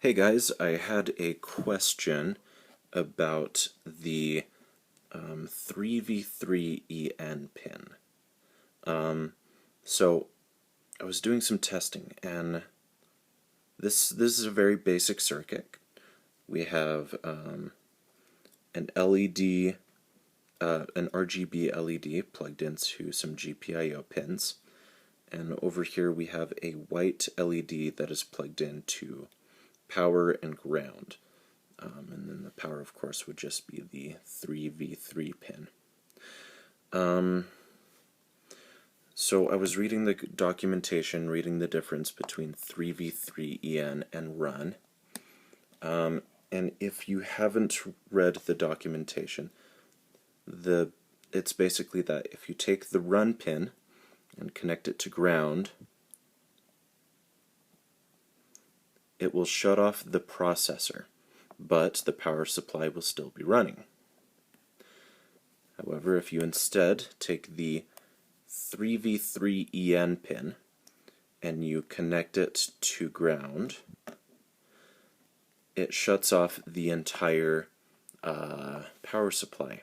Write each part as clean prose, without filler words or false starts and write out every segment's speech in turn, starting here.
Hey guys, I had a question about the 3v3EN pin. So I was doing some testing, and this is a very basic circuit. We have an LED, an RGB LED plugged into some GPIO pins, and over here we have a white LED that is plugged into power and ground. And then the power, of course, would just be the 3v3 pin. So I was reading the documentation, reading the difference between 3v3EN and run. And if you haven't read the documentation, it's basically that if you take the run pin and connect it to ground, it will shut off the processor, but the power supply will still be running. However, if you instead take the 3v3EN pin and you connect it to ground, it shuts off the entire power supply.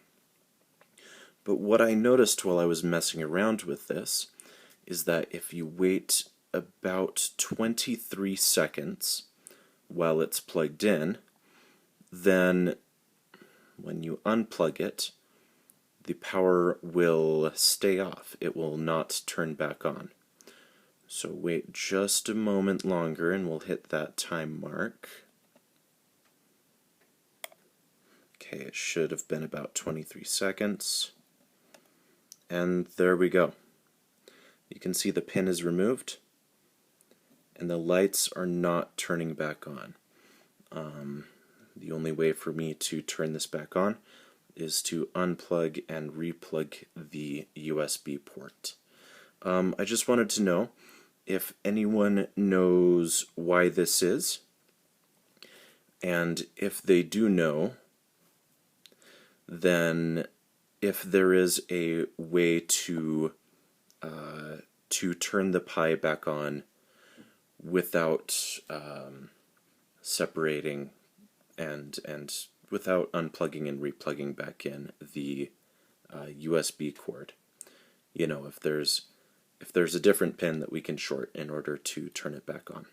But what I noticed while I was messing around with this is that if you wait about 23 seconds while it's plugged in, then when you unplug it, the power will stay off. It will not turn back on. So wait just a moment longer and we'll hit that time mark. Okay, it should have been about 23 seconds. And there we go. You can see the pin is removed and the lights are not turning back on. The only way for me to turn this back on is to unplug and replug the USB port. I just wanted to know if anyone knows why this is, and if they do know, then if there is a way to turn the Pi back on without separating and without unplugging and replugging back in the USB cord. You know, if there's a different pin that we can short in order to turn it back on.